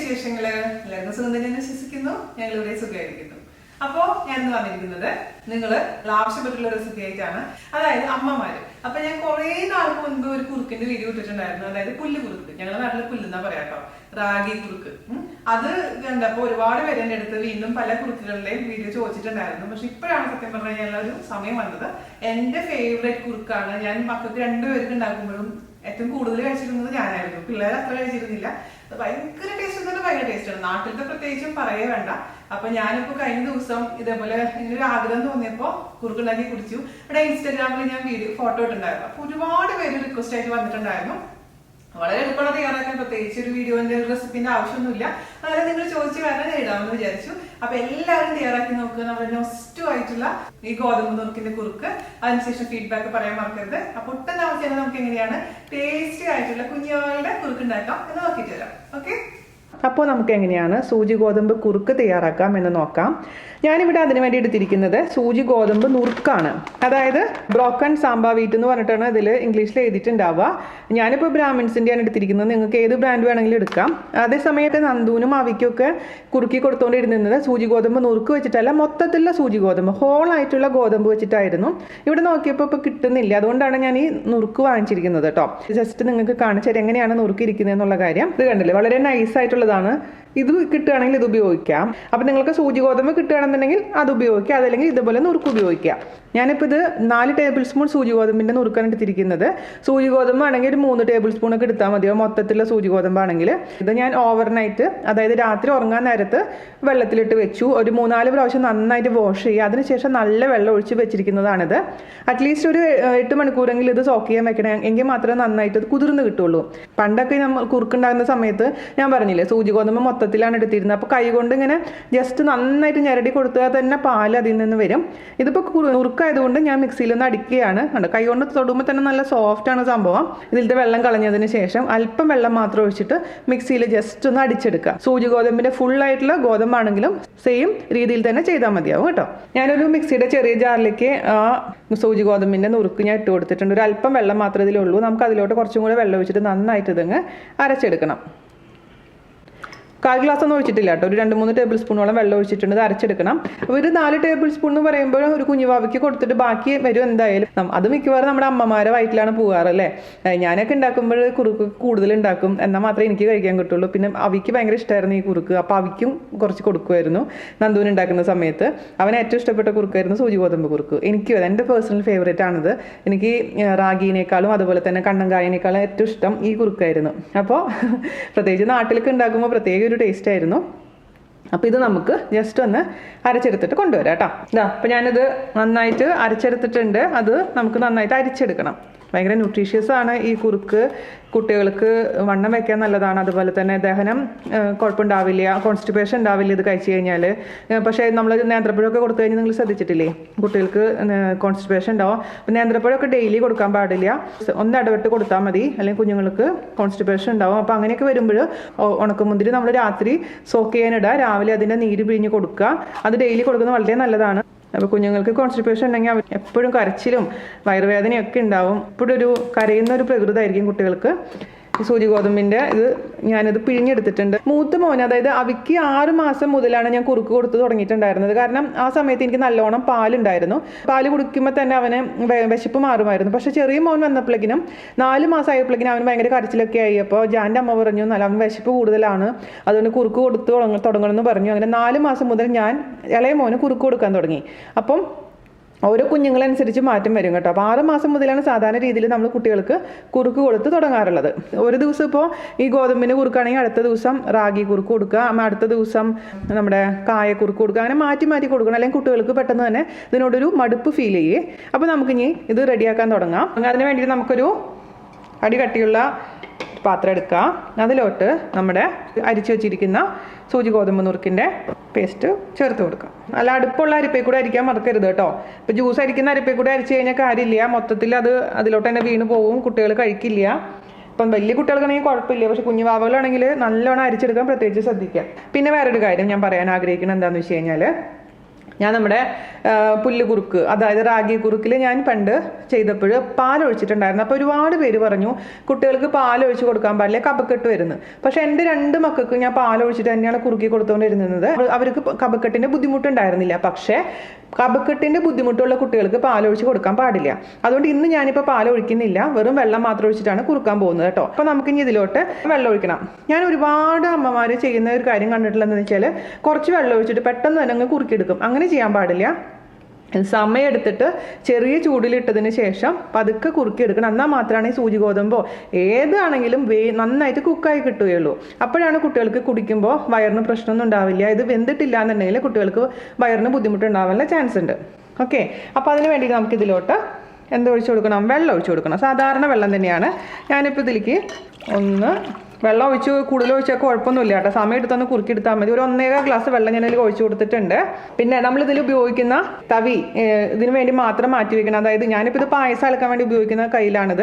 വിശേഷങ്ങള് എല്ലാവർക്കും സുഖം തന്നെ വിശ്വസിക്കുന്നു. ഞങ്ങൾ ഇവിടെ സുഖമായിരിക്കുന്നു. അപ്പോ ഞാൻ ഇന്ന് വന്നിരിക്കുന്നത് നിങ്ങൾ ആവശ്യപ്പെട്ടുള്ള റെസിപ്പി ആയിട്ടാണ്. അതായത് അമ്മമാര്. അപ്പൊ ഞാൻ കുറെ നാൾക്ക് മുൻപ് ഒരു കുറുക്കിന്റെ വീഡിയോ ഇട്ടിട്ടുണ്ടായിരുന്നു. അതായത് പുല്ല് കുറുക്ക്, ഞങ്ങളുടെ നാട്ടില് പുല്ലെന്നാ പറയാട്ടോ, റാഗി കുറുക്ക്. അത് കണ്ടപ്പോ ഒരുപാട് പേര് എന്റെ അടുത്ത് വീണ്ടും പല കുറുക്കുകളുടെയും വീഡിയോ ചോദിച്ചിട്ടുണ്ടായിരുന്നു. പക്ഷെ ഇപ്പോഴാണ് സത്യം പറഞ്ഞു കഴിഞ്ഞാൽ ഒരു സമയം വന്നത്. എന്റെ ഫേവറേറ്റ് കുറുക്കാണ്. ഞാൻ മക്കൾക്ക് രണ്ടുപേർക്ക് ഉണ്ടാക്കുമ്പോഴും ഏറ്റവും കൂടുതൽ കഴിച്ചിരുന്നത് ഞാനായിരുന്നു. പിള്ളേർ അത്ര കഴിച്ചിരുന്നില്ല. ഭയങ്കര ടേസ്റ്റ് തന്നെ, ഭയങ്കര ടേസ്റ്റാണ്. നാട്ടിലത്തെ പ്രത്യേകിച്ചും പറയേ വേണ്ട. അപ്പൊ ഞാനിപ്പോ കഴിഞ്ഞ ദിവസം ഇതേപോലെ ഇങ്ങനെ ഒരു ആഗ്രഹം തോന്നിയപ്പോ കുറുക്കുണ്ടാക്കി കുടിച്ചു. ഇവിടെ ഇൻസ്റ്റാഗ്രാമിൽ ഞാൻ ഫോട്ടോ ഇട്ടുണ്ടായിരുന്നു. അപ്പൊ ഒരുപാട് പേര് റിക്വസ്റ്റ് ആയിട്ട് വന്നിട്ടുണ്ടായിരുന്നു. വളരെ എളുപ്പമുള്ള തയ്യാറാക്കാൻ പ്രത്യേകിച്ച് ഒരു വീഡിയോന്റെ റെസിപ്പിന്റെ ആവശ്യമൊന്നുമില്ല. അതായത് നിങ്ങൾ ചോദിച്ചു കാരണം ഞാൻ ഇടാമെന്ന് വിചാരിച്ചു. അപ്പൊ എല്ലാവരും തയ്യാറാക്കി നോക്കുക. നമ്മുടെ നൊസ്റ്റു ആയിട്ടുള്ള ഈ ഗോതമ്പ് നുറുക്കിന്റെ കുറുക്ക്. അതിനുശേഷം ഫീഡ്ബാക്ക് പറയാൻ മറക്കരുത്. അപ്പൊ ഒട്ടും താമസിച്ചാൽ നമുക്ക് എങ്ങനെയാണ് ടേസ്റ്റി ആയിട്ടുള്ള കുഞ്ഞുങ്ങളുടെ കുറുക്ക് ഉണ്ടാക്കാം എന്ന് നോക്കിയിട്ട് വരാം. ഓക്കെ, അപ്പോൾ നമുക്ക് എങ്ങനെയാണ് സൂചി ഗോതമ്പ് കുറുക്ക് തയ്യാറാക്കാം എന്ന് നോക്കാം. ഞാനിവിടെ അതിന് വേണ്ടി എടുത്തിരിക്കുന്നത് സൂചി ഗോതമ്പ് നുറുക്കാണ്. അതായത് ബ്രോക്കൺ സാമ്പാ വീറ്റ് എന്ന് പറഞ്ഞിട്ടാണ് ഇതിൽ ഇംഗ്ലീഷിൽ എഴുതിയിട്ടുണ്ടാവുക. ഞാനിപ്പോൾ ബ്രാഹ്മിൻസിൻ്റെയാണ് എടുത്തിരിക്കുന്നത്. നിങ്ങൾക്ക് ഏത് ബ്രാൻഡ് വേണമെങ്കിലും എടുക്കാം. അതേ സമയത്ത് നന്ദൂനും അവിക്കൊക്കെ കുറുക്കി കൊടുത്തുകൊണ്ടിരുന്നത് സൂചി ഗോതമ്പ് നുറുക്ക് വെച്ചിട്ടല്ല, മൊത്തത്തിലുള്ള സൂചി ഗോതമ്പ്, ഹോളായിട്ടുള്ള ഗോതമ്പ് വെച്ചിട്ടായിരുന്നു. ഇവിടെ നോക്കിയപ്പോൾ ഇപ്പോൾ കിട്ടുന്നില്ല. അതുകൊണ്ടാണ് ഞാൻ ഈ നുറുക്ക് വാങ്ങിച്ചിരിക്കുന്നത് കേട്ടോ. ജസ്റ്റ് നിങ്ങൾക്ക് കാണിച്ചാൽ എങ്ങനെയാണ് നുറുക്കിയിരിക്കുന്നത് എന്നുള്ള കാര്യം. ഇത് കണ്ടില്ലേ, വളരെ നൈസായിട്ടുള്ളതാണ്. ഇത് കിട്ടുകയാണെങ്കിൽ ഇത് ഉപയോഗിക്കാം. അപ്പം നിങ്ങൾക്ക് സൂചി ഗോതമ്പ് കിട്ടുകയാണെന്നുണ്ടെങ്കിൽ അത് ഉപയോഗിക്കാം. അതല്ലെങ്കിൽ ഇതുപോലെ നുറുക്ക് ഉപയോഗിക്കാം. ഞാനിപ്പോൾ ഇത് 4 ടേബിൾ സ്പൂൺ സൂചി ഗോതമ്പിൻ്റെ നുറുക്കാണ് എടുത്തിരിക്കുന്നത്. സൂചി ഗോതമ്പ് ആണെങ്കിൽ ഒരു 3 ടേബിൾ സ്പൂണൊക്കെ എടുത്താൽ മതിയോ മൊത്തത്തിലുള്ള സൂചി ഗോതമ്പാണെങ്കിൽ. ഇത് ഞാൻ ഓവർനൈറ്റ്, അതായത് രാത്രി ഉറങ്ങാൻ നേരത്ത് വെള്ളത്തിലിട്ട് വെച്ചു. ഒരു 3-4 പ്രാവശ്യം നന്നായിട്ട് വാഷ് ചെയ്യുക. അതിനുശേഷം നല്ല വെള്ളം ഒഴിച്ച് വെച്ചിരിക്കുന്നതാണിത്. അറ്റ്ലീസ്റ്റ് ഒരു 8 മണിക്കൂറെങ്കിലും ഇത് സോക്ക് ചെയ്യാൻ വെക്കണം. എങ്കിൽ മാത്രമേ നന്നായിട്ട് ഇത് കുതിർന്ന് കിട്ടുള്ളൂ. പണ്ടൊക്കെ നമ്മൾ കുറുക്കുണ്ടാകുന്ന സമയത്ത് ഞാൻ പറഞ്ഞില്ലേ, സൂചി ഗോതമ്പ് മൊത്തത്തിലാണ് എടുത്തിരുന്നത്. അപ്പോൾ കൈ കൊണ്ട് ഇങ്ങനെ ജസ്റ്റ് നന്നായിട്ട് ഞെരടി കൊടുത്താൽ തന്നെ പാൽ അതിൽ നിന്ന് വരും. ഇതിപ്പോൾ നുറുക്കായതുകൊണ്ട് ഞാൻ മിക്സിയിലൊന്ന് അടിക്കുകയാണ്. കൈ കൊണ്ട് തൊടുമ്പോൾ തന്നെ നല്ല സോഫ്റ്റാണ് സംഭവം. ഇതിലത്തെ വെള്ളം കളഞ്ഞതിന് ശേഷം അല്പം വെള്ളം മാത്രം ഒഴിച്ചിട്ട് മിക്സിയിൽ ജസ്റ്റ് ഒന്ന് അടിച്ചെടുക്കുക. സൂചി ഗോതമ്പിൻ്റെ ഫുള്ളായിട്ടുള്ള ഗോതമ്പാണെങ്കിലും സെയിം രീതിയിൽ തന്നെ ചെയ്താൽ മതിയാവും കേട്ടോ. ഞാനൊരു മിക്സിയുടെ ചെറിയ ജാറിലേക്ക് സൂചി ഗോതമ്പിൻ്റെ നുറുക്ക് ഞാൻ ഇട്ട് കൊടുത്തിട്ടുണ്ട്. ഒരു അല്പം വെള്ളം മാത്രമേ ഇതിലുള്ളൂ. നമുക്ക് അതിലോട്ട് കുറച്ചും കൂടെ വെള്ളം ഒഴിച്ചിട്ട് നന്നായിട്ട് ഇതങ്ങ് അരച്ചെടുക്കണം. 1/4 ഗ്ലാസ് ഒന്നും ഒഴിച്ചിട്ടില്ല കേട്ടോ. ഒരു 2-3 ടേബിൾ സ്പൂണോളം വെള്ളം ഒഴിച്ചിട്ടുണ്ട്. ഇത് അരച്ചെടുക്കണം. അപ്പോൾ ഒരു 4 ടേബിൾ സ്പൂൺ എന്ന് പറയുമ്പോൾ ഒരു കുഞ്ഞുവാവയ്ക്ക് കൊടുത്തിട്ട് ബാക്കി വരും എന്തായാലും. അത് മിക്കവാറും നമ്മുടെ അമ്മമാരെ വയറ്റിലാണ് പോകാറല്ലേ. ഞാനൊക്കെ ഉണ്ടാക്കുമ്പോൾ കുറുക്ക് കൂടുതൽ ഉണ്ടാക്കും, എന്നാൽ മാത്രമേ എനിക്ക് കഴിക്കാൻ കിട്ടുള്ളൂ. പിന്നെ അവിക്ക് ഭയങ്കര ഇഷ്ടമായിരുന്നു ഈ കുറുക്ക്. അപ്പോൾ അവിക്കും കുറച്ച് കൊടുക്കുമായിരുന്നു നന്ദൂന് ഉണ്ടാക്കുന്ന സമയത്ത്. അവന് ഏറ്റവും ഇഷ്ടപ്പെട്ട കുറുക്കായിരുന്നു സൂചി ഗോതമ്പ് കുറുക്ക്. എനിക്കും അത് എൻ്റെ പേഴ്സണൽ ഫേവറേറ്റ് ആണിത്. എനിക്ക് റാഗീനേക്കാളും അതുപോലെ തന്നെ കണ്ണങ്കായനേക്കാളും ഏറ്റവും ഇഷ്ടം ഈ കുറുക്കായിരുന്നു. അപ്പോൾ പ്രത്യേകിച്ച് നാട്ടിലൊക്കെ ഉണ്ടാക്കുമ്പോൾ പ്രത്യേക ഒരു ടേസ്റ്റ് ആയിരുന്നു. അപ്പോൾ ഇത് നമുക്ക് ജസ്റ്റ് ഒന്ന് അരച്ചെടുത്തിട്ട് കൊണ്ടുവരാം കേട്ടോ. അപ്പോൾ ഞാനിത് നന്നായിട്ട് അരച്ചെടുത്തിട്ടുണ്ട്. അത് നമുക്ക് നന്നായിട്ട് അരിച്ചെടുക്കണം. ഭയങ്കര ന്യൂട്രീഷ്യസ് ആണ് ഈ കുറുക്ക്. കുട്ടികൾക്ക് വണ്ണം വയ്ക്കാൻ നല്ലതാണ്. അതുപോലെ തന്നെ ദഹനം കുഴപ്പമുണ്ടാവില്ല, കോൺസ്റ്റിപ്പേഷൻ ഉണ്ടാവില്ല ഇത് കഴിച്ചു കഴിഞ്ഞാൽ. പക്ഷേ നമ്മൾ നേന്ത്രപ്പഴമൊക്കെ കൊടുത്തു കഴിഞ്ഞാൽ നിങ്ങൾ ശ്രദ്ധിച്ചിട്ടില്ലേ, കുട്ടികൾക്ക് കോൺസ്റ്റിപ്പേഷൻ ഉണ്ടാവും. അപ്പം നേന്ത്രപ്പഴമൊക്കെ ഡെയിലി കൊടുക്കാൻ പാടില്ല. ഒന്ന് ഇടവിട്ട് കൊടുത്താൽ മതി, അല്ലെങ്കിൽ കുഞ്ഞുങ്ങൾക്ക് കോൺസ്റ്റിപ്പേഷൻ ഉണ്ടാവും. അപ്പോൾ അങ്ങനെയൊക്കെ വരുമ്പോൾ ഉണക്കമുന്തിരി നമ്മൾ രാത്രി സോക്ക് ചെയ്യാനിടുക, രാവിലെ അതിൻ്റെ നീര് പിഴിഞ്ഞ് കൊടുക്കുക. അത് ഡെയിലി കൊടുക്കുന്നത് വളരെ നല്ലതാണ്. അപ്പോൾ കുഞ്ഞുങ്ങൾക്ക് കോൺസ്റ്റിപ്പേഷൻ ഉണ്ടെങ്കിൽ അവർ എപ്പോഴും കരച്ചിലും വയറുവേദനയൊക്കെ ഉണ്ടാവും. എപ്പോഴും ഒരു കരയുന്ന ഒരു പ്രകൃതമായിരിക്കും കുട്ടികൾക്ക്. ഈ സൂചി ഗോതമ്പിൻ്റെ ഇത് ഞാനിത് പിഴിഞ്ഞെടുത്തിട്ടുണ്ട്. മൂത്ത മോന്, അതായത് അവിക്ക് 6 മാസം മുതലാണ് ഞാൻ കുറുക്ക് കൊടുത്ത് തുടങ്ങിയിട്ടുണ്ടായിരുന്നത്. കാരണം ആ സമയത്ത് എനിക്ക് നല്ലോണം പാലുണ്ടായിരുന്നു. പാല് കുടിക്കുമ്പോൾ തന്നെ അവന് വിശപ്പ് മാറുമായിരുന്നു. പക്ഷേ ചെറിയ മോൻ വന്നപ്പോഴേക്കിനും 4 മാസം ആയപ്പോഴേക്കിനും അവന് ഭയങ്കര കരച്ചിലൊക്കെ ആയി. അപ്പോൾ ജാൻ്റെ അമ്മ പറഞ്ഞു, നല്ല അവൻ വിശപ്പ് കൂടുതലാണ്, അതുകൊണ്ട് കുറുക്ക് കൊടുത്ത് തുടങ്ങണമെന്ന് പറഞ്ഞു. അങ്ങനെ 4 മാസം മുതൽ ഞാൻ ഇളയ മോന് കുറുക്ക് കൊടുക്കാൻ തുടങ്ങി. അപ്പം ഓരോ കുഞ്ഞുങ്ങളനുസരിച്ച് മാറ്റം വരും കേട്ടോ. അപ്പോൾ 6 മാസം മുതലാണ് സാധാരണ രീതിയിൽ നമ്മൾ കുട്ടികൾക്ക് കുറുക്ക് കൊടുത്ത് തുടങ്ങാറുള്ളത്. ഒരു ദിവസം ഇപ്പോൾ ഈ ഗോതമ്പിന് കുറുക്കാണെങ്കിൽ അടുത്ത ദിവസം റാഗി കുറുക്ക് കൊടുക്കുക, അടുത്ത ദിവസം നമ്മുടെ കായ കുറുക്ക് കൊടുക്കുക. അങ്ങനെ മാറ്റി മാറ്റി കൊടുക്കണം, അല്ലെങ്കിൽ കുട്ടികൾക്ക് പെട്ടെന്ന് തന്നെ ഇതിനോടൊരു മടുപ്പ് ഫീൽ ചെയ്യേ. അപ്പോൾ നമുക്കിനി ഇത് റെഡിയാക്കാൻ തുടങ്ങാം. അതിന് വേണ്ടിയിട്ട് നമുക്കൊരു അടി കട്ടിയുള്ള പാത്രം എടുക്കുക. അതിലോട്ട് നമ്മുടെ അരിച്ചു വെച്ചിരിക്കുന്ന സൂചി ഗോതമ്പ് നുറുക്കിൻ്റെ പേസ്റ്റ് ചേർത്ത് കൊടുക്കുക. അല്ല, അടുപ്പുള്ള അരിപ്പേ കൂടെ അരിക്കാൻ മറക്കരുത് കേട്ടോ. ഇപ്പോൾ ജ്യൂസ് അരിക്കുന്ന അരിപ്പേ കൂടെ അരിച്ചു കഴിഞ്ഞാൽ കാര്യമില്ല, മൊത്തത്തിൽ അത് അതിലോട്ട് തന്നെ വീണ് പോവും, കുട്ടികൾ കഴിക്കില്ല. ഇപ്പം വലിയ കുട്ടികൾക്കാണെങ്കിൽ കുഴപ്പമില്ല, പക്ഷെ കുഞ്ഞു വാവകളാണെങ്കിൽ നല്ലോണം അരിച്ചെടുക്കാൻ പ്രത്യേകിച്ച് ശ്രദ്ധിക്കുക. പിന്നെ വേറൊരു കാര്യം ഞാൻ പറയാൻ ആഗ്രഹിക്കുന്നത് എന്താണെന്ന് വെച്ച് കഴിഞ്ഞാൽ, ഞാൻ നമ്മുടെ പുല്ല് കുറുക്ക്, അതായത് റാഗി കുറുക്കിൽ ഞാൻ പണ്ട് ചെയ്തപ്പോൾ പാലൊഴിച്ചിട്ടുണ്ടായിരുന്നു. അപ്പോൾ ഒരുപാട് പേര് പറഞ്ഞു കുട്ടികൾക്ക് പാലൊഴിച്ച് കൊടുക്കാൻ പാടില്ല, കഫക്കെട്ട് വരുന്നു. പക്ഷേ എൻ്റെ 2 മക്കൾക്ക് ഞാൻ പാലൊഴിച്ചിട്ട് തന്നെയാണ് കുറുക്കി കൊടുത്തുകൊണ്ടിരുന്നത്. അവർക്ക് കഫക്കെട്ടിൻ്റെ ബുദ്ധിമുട്ടുണ്ടായിരുന്നില്ല. പക്ഷേ കഫക്കെട്ടിൻ്റെ ബുദ്ധിമുട്ടുള്ള കുട്ടികൾക്ക് പാലൊഴിച്ച് കൊടുക്കാൻ പാടില്ല. അതുകൊണ്ട് ഇന്ന് ഞാനിപ്പോൾ പാലൊഴിക്കുന്നില്ല, വെറും വെള്ളം മാത്രം ഒഴിച്ചിട്ടാണ് കുറുക്കാൻ പോകുന്നത് കേട്ടോ. അപ്പോൾ നമുക്കിനി ഇതിലോട്ട് വെള്ളം ഒഴിക്കണം. ഞാൻ ഒരുപാട് അമ്മമാർ ചെയ്യുന്ന ഒരു കാര്യം കണ്ടിട്ടുള്ളതെന്ന് വെച്ചാൽ കുറച്ച് വെള്ളം ഒഴിച്ചിട്ട് പെട്ടെന്ന് തന്നെ അങ്ങ് കുറുക്കിയെടുക്കും. അങ്ങനെ ചെയ്യാൻ പാടില്ല. സമയം എടുത്തിട്ട് ചെറിയ ചൂടിലിട്ടതിന് ശേഷം പതുക്കെ കുറുക്കിയെടുക്കണം. എന്നാൽ മാത്രമാണ് ഈ സൂചി ഗോതമ്പോ ഏതാണെങ്കിലും നന്നായിട്ട് കുക്കായി കിട്ടുകയുള്ളൂ. അപ്പോഴാണ് കുട്ടികൾക്ക് കുടിക്കുമ്പോൾ വയറിന് പ്രശ്നമൊന്നും ഉണ്ടാവില്ല. ഇത് വെന്തിട്ടില്ല എന്നുണ്ടെങ്കിൽ കുട്ടികൾക്ക് വയറിന് ബുദ്ധിമുട്ടുണ്ടാവാനുള്ള ചാൻസ് ഉണ്ട്. ഓക്കെ, അപ്പോൾ അതിന് വേണ്ടി നമുക്ക് ഇതിലോട്ട് ഒഴിച്ചു കൊടുക്കണം? വെള്ളം ഒഴിച്ചു കൊടുക്കണം. സാധാരണ വെള്ളം തന്നെയാണ്. ഞാനിപ്പോൾ ഇതിലേക്ക് വെള്ളം ഒഴിച്ച് കൂടുതൽ ഒഴിച്ചാൽ കുഴപ്പമൊന്നുമില്ല കേട്ടോ. സമയം എടുത്തൊന്ന് കുറുക്കിയെടുത്താൽ മതി. ഒരു 1.25 ഗ്ലാസ് വെള്ളം ഞാനതിൽ ഒഴിച്ചു കൊടുത്തിട്ടുണ്ട്. പിന്നെ നമ്മളിതിൽ ഉപയോഗിക്കുന്ന തവി ഇതിന് വേണ്ടി മാത്രം മാറ്റി വെക്കണം. അതായത് ഞാനിപ്പോൾ ഇത് പായസം അലക്കാൻ വേണ്ടി ഉപയോഗിക്കുന്ന കയ്യിലാണിത്.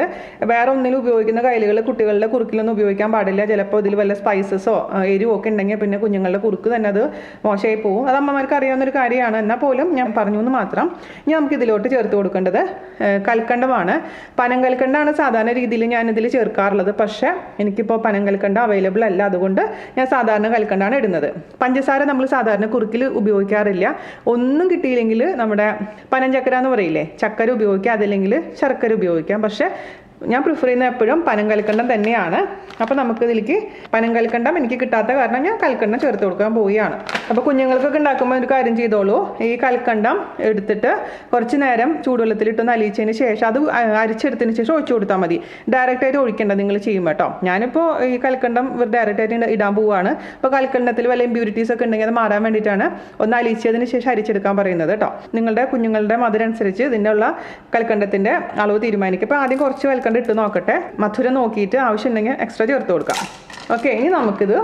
വേറെ ഒന്നിലും ഉപയോഗിക്കുന്ന കയ്യിലുകൾ കുട്ടികളുടെ കുറുക്കിലൊന്നും ഉപയോഗിക്കാൻ പാടില്ല. ചിലപ്പോൾ ഇതിൽ വല്ല സ്പൈസസോ എരിവോ ഒക്കെ ഉണ്ടെങ്കിൽ പിന്നെ കുഞ്ഞുങ്ങളുടെ കുറുക്ക് തന്നെ അത് മോശമായി പോകും. അത് അമ്മമാർക്ക് അറിയാവുന്നൊരു കാര്യമാണ്. എന്നാൽ പോലും ഞാൻ പറഞ്ഞു എന്ന് മാത്രം. ഇനി നമുക്ക് ഇതിലോട്ട് ചേർത്ത് കൊടുക്കേണ്ടത് കൽക്കണ്ടമാണ്. പനം കൽക്കണ്ടാണ് സാധാരണ രീതിയിൽ ഞാനിതിൽ ചേർക്കാറുള്ളത്. പക്ഷേ എനിക്കിപ്പോൾ പനം കൽക്കണ്ട അവൈലബിൾ അല്ല. അതുകൊണ്ട് ഞാൻ സാധാരണ കൽക്കണ്ടാണ് ഇടുന്നത്. പഞ്ചസാര നമ്മൾ സാധാരണ കുറുക്കിൽ ഉപയോഗിക്കാറില്ല. ഒന്നും കിട്ടിയില്ലെങ്കിൽ നമ്മുടെ പനഞ്ചക്കര എന്ന് പറയില്ലേ, ചക്കര ഉപയോഗിക്കാം. അതല്ലെങ്കിൽ ശർക്കര ഉപയോഗിക്കാം. പക്ഷേ ഞാൻ പ്രിഫർ ചെയ്യുന്ന എപ്പോഴും പനം കൽക്കണ്ടം തന്നെയാണ്. അപ്പോൾ നമുക്ക് ഇതിലേക്ക് പനം കൽക്കണ്ടം എനിക്ക് കിട്ടാത്ത കാരണം ഞാൻ കൽക്കണ്ടം ചേർത്ത് കൊടുക്കാൻ പോവുകയാണ്. അപ്പോൾ കുഞ്ഞുങ്ങൾക്കൊക്കെ ഉണ്ടാക്കുമ്പോൾ ഒരു കാര്യം ചെയ്തോളൂ. ഈ കൽക്കണ്ടം എടുത്തിട്ട് കുറച്ച് നേരം ചൂടുവെള്ളത്തിലിട്ടൊന്ന് അലിയിച്ചതിന് ശേഷം അത് അരിച്ചെടുത്തതിന് ശേഷം ഒഴിച്ചു കൊടുത്താൽ മതി. ഡയറക്റ്റായിട്ട് ഒഴിക്കേണ്ട നിങ്ങൾ ചെയ്യുമ്പോൾ കേട്ടോ. ഞാനിപ്പോൾ ഈ കൽക്കണ്ടം ഡയറക്റ്റായിട്ട് ഇടാൻ പോവുകയാണ്. അപ്പോൾ കൽക്കണ്ടത്തിൽ വല്ല ഇമ്പ്യൂരിറ്റീസ് ഒക്കെ ഉണ്ടെങ്കിൽ അത് മാറാൻ വേണ്ടിയിട്ടാണ് ഒന്ന് അലിയിച്ചതിന് ശേഷം അരിച്ചെടുക്കാൻ പറയുന്നത് കേട്ടോ. നിങ്ങളുടെ കുഞ്ഞുങ്ങളുടെ മധുരം അനുസരിച്ച് ഇതിൻ്റെ ഉള്ള കൽക്കണ്ടത്തിൻ്റെ അളവ് തീരുമാനിക്കും. അപ്പോൾ ആദ്യം കുറച്ച് കൽക്കണ്ടം ഇട്ട് നോക്കട്ടെ. മധുരം നോക്കിയിട്ട് ആവശ്യമുണ്ടെങ്കിൽ എക്സ്ട്രാ ചേർത്ത് കൊടുക്കാം. ഓക്കെ, ഇനി നമുക്കിത്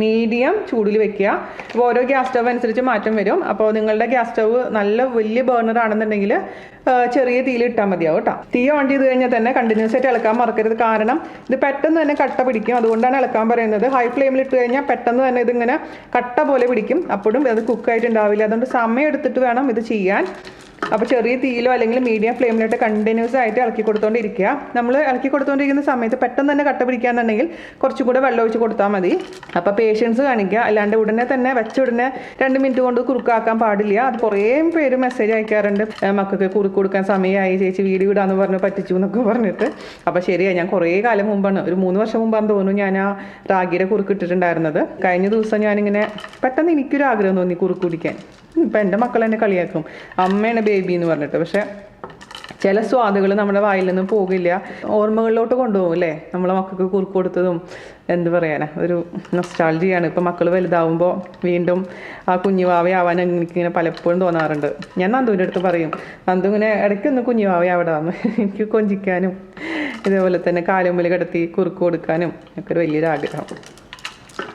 മീഡിയം ചൂടിൽ വെക്കുക. അപ്പോൾ ഓരോ ഗ്യാസ് സ്റ്റവ് അനുസരിച്ച് മാറ്റം വരും. അപ്പോൾ നിങ്ങളുടെ ഗ്യാസ് സ്റ്റവ് നല്ല വലിയ ബേർണർ ആണെന്നുണ്ടെങ്കിൽ ചെറിയ തീയിൽ ഇട്ടാൽ മതിയാവും കേട്ടോ. തീ ഓൺ ചെയ്ത് കഴിഞ്ഞാൽ തന്നെ കണ്ടിന്യൂസ് ആയിട്ട് ഇളക്കാൻ മറക്കരുത്. കാരണം ഇത് പെട്ടെന്ന് തന്നെ കട്ട പിടിക്കും. അതുകൊണ്ടാണ് ഇളക്കാൻ പറയുന്നത്. ഹൈ ഫ്ലെയിമിൽ ഇട്ട് കഴിഞ്ഞാൽ പെട്ടെന്ന് തന്നെ ഇതിങ്ങനെ കട്ട പോലെ പിടിക്കും. അപ്പോഴും അത് കുക്കായിട്ട് ഉണ്ടാവില്ല. അതുകൊണ്ട് സമയം എടുത്തിട്ട് വേണം ഇത് ചെയ്യാൻ. അപ്പോൾ ചെറിയ തീയിലോ അല്ലെങ്കിൽ മീഡിയം ഫ്ലെയിമിലോട്ട് കണ്ടിന്യൂസ് ആയിട്ട് ഇളക്കി കൊടുത്തുകൊണ്ടിരിക്കുക. നമ്മൾ ഇളക്കി കൊടുത്തുകൊണ്ടിരിക്കുന്ന സമയത്ത് പെട്ടെന്ന് തന്നെ കട്ട പിടിക്കാന്നുണ്ടെങ്കിൽ കുറച്ചും കൂടെ വെള്ളം ഒഴിച്ച് കൊടുത്താൽ മതി. അപ്പോൾ പേഷ്യൻസ് കാണിക്കുക. അല്ലാണ്ട് ഉടനെ തന്നെ വെച്ച ഉടനെ 2 മിനിറ്റ് കൊണ്ട് കുറുക്കാക്കാൻ പാടില്ല. അത് കുറേ പേര് മെസ്സേജ് അയക്കാറുണ്ട്, മക്കൾക്ക് കുറുക്ക് കൊടുക്കാൻ സമയമായി ചേച്ചി വീഡിയോ ഇടാന്ന് പറഞ്ഞ് പറ്റിച്ചു എന്നൊക്കെ പറഞ്ഞിട്ട്. അപ്പോൾ ശരിയാണ്, ഞാൻ കുറേ കാലം മുമ്പാണ്, ഒരു 3 വർഷം മുമ്പാന്ന് തോന്നുന്നു, ഞാൻ ആ റാഗിയുടെ കുറുക്ക് ഇട്ടിട്ടുണ്ടായിരുന്നത്. കഴിഞ്ഞ ദിവസം ഞാനിങ്ങനെ പെട്ടെന്ന് എനിക്കൊരു ആഗ്രഹം തോന്നി കുറുക്ക് കുടിക്കാൻ. ഇപ്പം എൻ്റെ മക്കൾ എന്നെ കളിയാക്കും, അമ്മയാണ് ബേബി എന്ന് പറഞ്ഞിട്ട്. പക്ഷെ ചില സ്വാദുകൾ നമ്മുടെ വായിൽ നിന്ന് പോകില്ല, ഓർമ്മകളിലോട്ട് കൊണ്ടുപോകും അല്ലേ. നമ്മളെ മക്കൾക്ക് കുറുക്ക് കൊടുത്തതും എന്ത് പറയാനാ, ഒരു നൊസ്റ്റാൾജിയാണ്. ഇപ്പം മക്കൾ വലുതാവുമ്പോൾ വീണ്ടും ആ കുഞ്ഞുവാവയാവാൻ എനിക്കിങ്ങനെ പലപ്പോഴും തോന്നാറുണ്ട്. ഞാൻ നന്ദുവിൻ്റെ അടുത്ത് പറയും, നന്ദു ഇങ്ങനെ ഇടയ്ക്കൊന്ന് കുഞ്ഞുവാവയാവിടാന്ന്. എനിക്ക് കൊഞ്ചിക്കാനും ഇതേപോലെ തന്നെ കാലുമ്പിൽ കിടത്തി കുറുക്ക് കൊടുക്കാനും ഒക്കെ ഒരു വലിയൊരു ആഗ്രഹം.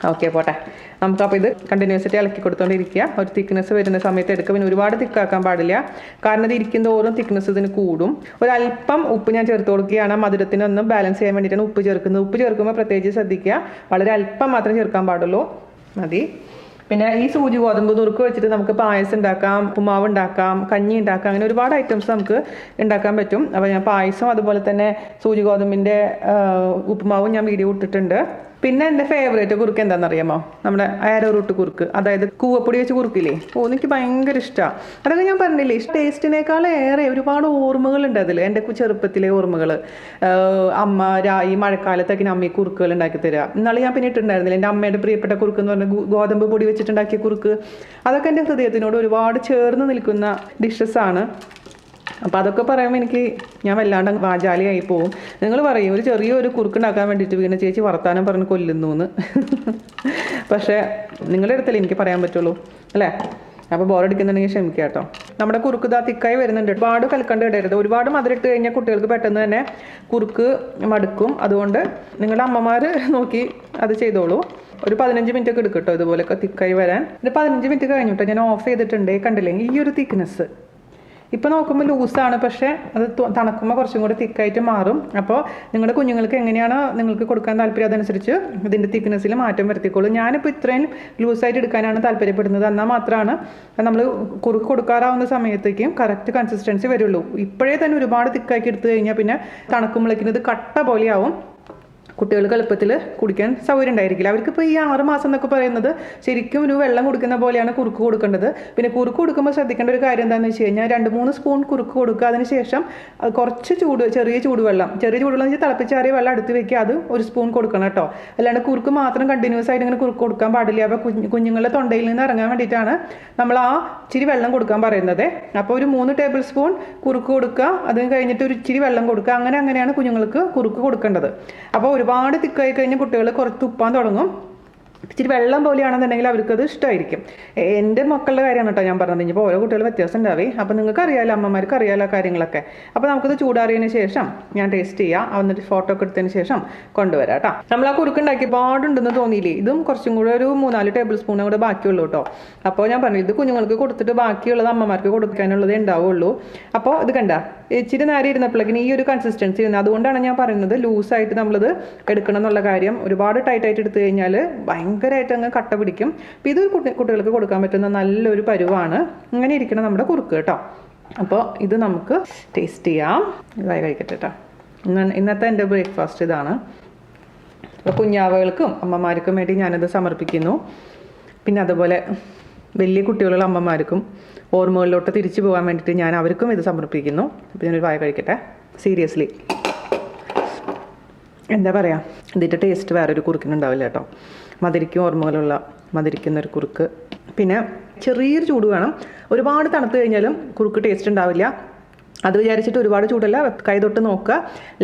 ഓക്കെ, പോട്ടെ. നമുക്കപ്പോൾ ഇത് കണ്ടിന്യൂസായിട്ട് ഇളക്കി കൊടുത്തുകൊണ്ടിരിക്കുക. ഒരു തിക്നെസ് വരുന്ന സമയത്ത് എടുക്കുക. പിന്നെ ഒരുപാട് തിക്കാക്കാൻ പാടില്ല, കാരണം ഇത് ഇരിക്കും തോറും തിക്നെസ് ഇതിന് കൂടും. ഒരല്പം ഉപ്പ് ഞാൻ ചേർത്ത് കൊടുക്കുകയാണ്. മധുരത്തിനൊന്നും ബാലൻസ് ചെയ്യാൻ വേണ്ടിയിട്ടാണ് ഉപ്പ് ചേർക്കുന്നത്. ഉപ്പ് ചേർക്കുമ്പോൾ പ്രത്യേകിച്ച് ശ്രദ്ധിക്കുക, വളരെ അല്പം മാത്രം ചേർക്കാൻ പാടുള്ളൂ, മതി. പിന്നെ ഈ സൂചി ഗോതമ്പ് നുറുക്ക് വെച്ചിട്ട് നമുക്ക് പായസം ഉണ്ടാക്കാം, ഉപ്പുമാവ് ഉണ്ടാക്കാം, കഞ്ഞി ഉണ്ടാക്കാം, അങ്ങനെ ഒരുപാട് ഐറ്റംസ് നമുക്ക് ഉണ്ടാക്കാൻ പറ്റും. അപ്പോൾ ഞാൻ പായസം അതുപോലെ തന്നെ സൂചി ഗോതമ്പിൻ്റെ ഉപ്പുമാവും ഞാൻ വീഡിയോ ഇട്ടിട്ടുണ്ട്. പിന്നെ എൻ്റെ ഫേവറേറ്റ് കുറുക്ക് എന്താണെന്നറിയാമോ? നമ്മുടെ ആരോറൂട്ട് കുറുക്ക്, അതായത് കൂവപ്പൊടി വെച്ച് കുറുക്കില്ലേ. എനിക്ക് ഭയങ്കര ഇഷ്ടമാണ്. അതൊക്കെ ഞാൻ പറഞ്ഞില്ലേ, ടേസ്റ്റിനേക്കാളേറെ ഒരുപാട് ഓർമ്മകളുണ്ട് അതിൽ. എൻ്റെ ചെറുപ്പത്തിലെ ഓർമ്മകൾ. അമ്മ ഈ മഴക്കാലത്തൊക്കെ അമ്മ കുറുക്കുകൾ ഉണ്ടാക്കി തരിക. ഇന്നാളെ ഞാൻ പിന്നെ ഇട്ടിട്ടുണ്ടായിരുന്നില്ല, എൻ്റെ അമ്മയുടെ പ്രിയപ്പെട്ട കുറുക്ക് എന്ന് പറഞ്ഞാൽ ഗോതമ്പ് പൊടി വെച്ചിട്ടുണ്ടാക്കിയ കുറുക്ക്. അതൊക്കെ എൻ്റെ ഹൃദയത്തിനോട് ഒരുപാട് ചേർന്ന് നിൽക്കുന്ന ഡിഷസാണ്. അപ്പോൾ അതൊക്കെ പറയുമ്പോൾ ഞാൻ വല്ലാണ്ട് വാചാലിയായി പോവും. നിങ്ങൾ പറയും ഒരു ചെറിയൊരു കുറുക്കുണ്ടാക്കാൻ വേണ്ടിയിട്ട് വീണ ചേച്ചി വർത്താനം പറഞ്ഞ് കൊല്ലുന്നു എന്ന്. പക്ഷേ നിങ്ങളുടെ അടുത്തല്ലേ എനിക്ക് പറയാൻ പറ്റുള്ളൂ അല്ലേ. അപ്പോൾ ബോറടിക്കുന്നുണ്ടെങ്കിൽ ക്ഷമിക്കുക കേട്ടോ. നമ്മുടെ കുറുക്ക് ഇതാ തിക്കായി വരുന്നുണ്ട്. ഒരുപാട് കൽക്കണ്ട് ഇടരുത്. ഒരുപാട് മധുരം ഇട്ട് കഴിഞ്ഞാൽ കുട്ടികൾക്ക് പെട്ടെന്ന് തന്നെ കുറുക്ക് മടുക്കും. അതുകൊണ്ട് നിങ്ങളുടെ അമ്മമാർ നോക്കി അത് ചെയ്തോളൂ. ഒരു 15 മിനിറ്റ് ഒക്കെ എടുക്കും കേട്ടോ ഇതുപോലെയൊക്കെ തിക്കായി വരാൻ. ഒരു 15 മിനിറ്റ് കഴിഞ്ഞിട്ടോ ഞാൻ ഓഫ് ചെയ്തിട്ടുണ്ട്. കണ്ടില്ലേ ഈ ഒരു തിക്നെസ്, ഇപ്പോൾ നോക്കുമ്പോൾ ലൂസാണ്, പക്ഷേ അത് തണുക്കുമ്പോൾ കുറച്ചും കൂടി തിക്കായിട്ട് മാറും. അപ്പോൾ നിങ്ങളുടെ കുഞ്ഞുങ്ങൾക്ക് എങ്ങനെയാണ് നിങ്ങൾക്ക് കൊടുക്കാൻ താല്പര്യം അതനുസരിച്ച് ഇതിൻ്റെ തിക്നെസ്സിൽ മാറ്റം വരുത്തിക്കോളൂ. ഞാനിപ്പോൾ ഇത്രയും ലൂസായിട്ട് എടുക്കാനാണ് താല്പര്യപ്പെടുന്നത്. എന്നാൽ മാത്രമാണ് നമ്മൾ കുറുക്ക് കൊടുക്കാറാവുന്ന സമയത്തേക്കും കറക്റ്റ് കൺസിസ്റ്റൻസി വരുള്ളൂ. ഇപ്പോഴേ തന്നെ ഒരുപാട് തിക്കാക്കി എടുത്തു കഴിഞ്ഞാൽ പിന്നെ തണുക്കുമ്പോഴേക്കും ഇത് കട്ട പോലെയാവും. കുട്ടികൾക്ക് എളുപ്പത്തിൽ കുടിക്കാൻ സൗകര്യം ഉണ്ടായിരിക്കില്ല. അവർക്കിപ്പോൾ ഈ 6 മാസം എന്നൊക്കെ പറയുന്നത് ശരിക്കും ഒരു വെള്ളം കുടിക്കുന്ന പോലെയാണ് കുറുക്ക് കൊടുക്കേണ്ടത്. പിന്നെ കുറുക്ക് കൊടുക്കുമ്പോൾ ശ്രദ്ധിക്കേണ്ട ഒരു കാര്യം എന്താണെന്ന് വെച്ച് കഴിഞ്ഞാൽ 2-3 സ്പൂൺ കുറുക്ക് കൊടുക്കുക. അതിനുശേഷം കുറച്ച് ചെറിയ ചൂടുവെള്ളം എന്ന് വെച്ചാൽ തിളപ്പിച്ചാറിയ വെള്ളം അടുത്ത് വെക്കുക. അത് 1 സ്പൂൺ കൊടുക്കണം കേട്ടോ. അല്ലാണ്ട് കുറുക്ക് മാത്രം കണ്ടിന്യൂസ് ആയിട്ട് ഇങ്ങനെ കുറുക്ക് കൊടുക്കാൻ പാടില്ല. അപ്പോൾ കുഞ്ഞുങ്ങളുടെ തൊണ്ടയിൽ നിന്ന് ഇറങ്ങാൻ വേണ്ടിയിട്ടാണ് നമ്മൾ ആ ഇച്ചിരി വെള്ളം കൊടുക്കാൻ പറയുന്നത്. അപ്പോൾ ഒരു 3 ടേബിൾ സ്പൂൺ കുറുക്ക് കൊടുക്കുക, അതിന് കഴിഞ്ഞിട്ട് ഒരു ഇച്ചിരി വെള്ളം കൊടുക്കുക. അങ്ങനെയാണ് കുഞ്ഞുങ്ങൾക്ക് കുറുക്ക് കൊടുക്കേണ്ടത്. അപ്പോൾ ഒരുപാട് തിക്കായി കഴിഞ്ഞാൽ കുട്ടികൾ കുറച്ച് തുപ്പാൻ തുടങ്ങും. ഇച്ചിരി വെള്ളം പോലെയാണെന്നുണ്ടെങ്കിൽ അവർക്കത് ഇഷ്ടമായിരിക്കും. എൻ്റെ മക്കളുടെ കാര്യമാണ് കേട്ടോ ഞാൻ പറഞ്ഞത്. ഇനിയിപ്പോൾ ഓരോ കുട്ടികൾ വ്യത്യാസം ഉണ്ടാവേ. അപ്പോൾ നിങ്ങൾക്ക് അറിയാമല്ലോ, അമ്മമാർക്ക് അറിയാമല്ലോ കാര്യങ്ങളൊക്കെ. അപ്പോൾ നമുക്കത് ചൂടാറിയതിന് ശേഷം ഞാൻ ടേസ്റ്റ് ചെയ്യാം. എന്നിട്ട് ഫോട്ടോ ഒക്കെ എടുത്തതിന് ശേഷം കൊണ്ടുവരാം കേട്ടോ. നമ്മൾ ആ കുറുക്കുണ്ടാക്കി പാടുണ്ടെന്ന് തോന്നിയില്ലേ? ഇതും കുറച്ചും കൂടെ ഒരു 3-4 ടേബിൾ സ്പൂണും കൂടെ ബാക്കിയുള്ളൂ കേട്ടോ. അപ്പോൾ ഞാൻ പറഞ്ഞു ഇത് കുഞ്ഞുങ്ങൾക്ക് കൊടുത്തിട്ട് ബാക്കിയുള്ളത് അമ്മമാർക്ക് കൊടുക്കാനുള്ളതേ ഉണ്ടാവുള്ളൂ. അപ്പോൾ ഇത് കണ്ട ഇച്ചിരി നേരം ഇരുന്നപ്പോഴേക്കും ഈ ഒരു കൺസിസ്റ്റൻസി വരുന്നത്. അതുകൊണ്ടാണ് ഞാൻ പറയുന്നത് ലൂസായിട്ട് നമ്മളിത് എടുക്കണം എന്നുള്ള കാര്യം. ഒരുപാട് ടൈറ്റായിട്ട് എടുത്തു കഴിഞ്ഞാൽ ഭയങ്കരമായിട്ട് അങ്ങ് കട്ട പിടിക്കും. അപ്പോൾ ഇത് കുട്ടികൾക്ക് കൊടുക്കാൻ പറ്റുന്ന നല്ലൊരു പരുവാണ്. ഇങ്ങനെ ഇരിക്കണം നമ്മുടെ കുറുക്ക് കേട്ടോ. അപ്പോൾ ഇത് നമുക്ക് ടേസ്റ്റ് ചെയ്യാം. ഇതായി കഴിക്കട്ടെ കേട്ടോ. ഇന്നത്തെ എൻ്റെ ബ്രേക്ക്ഫാസ്റ്റ് ഇതാണ്. അപ്പോൾ കുഞ്ഞാവകൾക്കും അമ്മമാർക്കും വേണ്ടി ഞാനിത് സമർപ്പിക്കുന്നു. പിന്നെ അതുപോലെ വലിയ കുട്ടികളുള്ള അമ്മമാർക്കും ഓർമ്മകളിലോട്ട് തിരിച്ചു പോകാൻ വേണ്ടിയിട്ട് ഞാൻ അവർക്കും ഇത് സമർപ്പിക്കുന്നു. അപ്പോൾ ഞാനൊരു വായ കഴിക്കട്ടെ. സീരിയസ്ലി എന്താ പറയുക, ഇതിൻ്റെ ടേസ്റ്റ് വേറൊരു കുറുക്കിനുണ്ടാവില്ല കേട്ടോ. മധുരിക്കുന്നൊരു കുറുക്ക്. പിന്നെ ചെറിയൊരു ചൂട് വേണം. ഒരുപാട് തണുത്ത് കഴിഞ്ഞാലും കുറുക്ക് ടേസ്റ്റ് ഉണ്ടാവില്ല. അത് വിചാരിച്ചിട്ട് ഒരുപാട് ചൂടല്ല, കൈ തൊട്ട് നോക്കുക.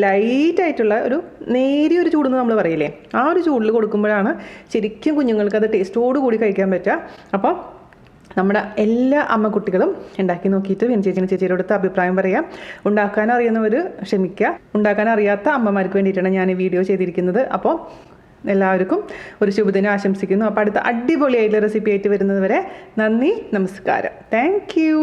ലൈറ്റായിട്ടുള്ള ഒരു നേരിയൊരു ചൂടെന്ന് നമ്മൾ പറയില്ലേ, ആ ഒരു ചൂടിൽ കൊടുക്കുമ്പോഴാണ് ശരിക്കും കുഞ്ഞുങ്ങൾക്ക് അത് ടേസ്റ്റോട് കൂടി കഴിക്കാൻ പറ്റുക. അപ്പോൾ നമ്മുടെ എല്ലാ അമ്മക്കുട്ടികളും ഉണ്ടാക്കി നോക്കിയിട്ട് ചേച്ചിയോടുത്ത് അഭിപ്രായം പറയാം. ഉണ്ടാക്കാൻ അറിയുന്നവർ ക്ഷമിക്കുക. ഉണ്ടാക്കാൻ അറിയാത്ത അമ്മമാർക്ക് വേണ്ടിയിട്ടാണ് ഞാൻ ഈ വീഡിയോ ചെയ്തിരിക്കുന്നത്. അപ്പോൾ എല്ലാവർക്കും ഒരു ശുഭദിനം ആശംസിക്കുന്നു. അപ്പോൾ അടുത്ത അടിപൊളിയായിട്ടുള്ള റെസിപ്പി ആയിട്ട് വരുന്നത് വരെ നന്ദി, നമസ്കാരം. Thank you.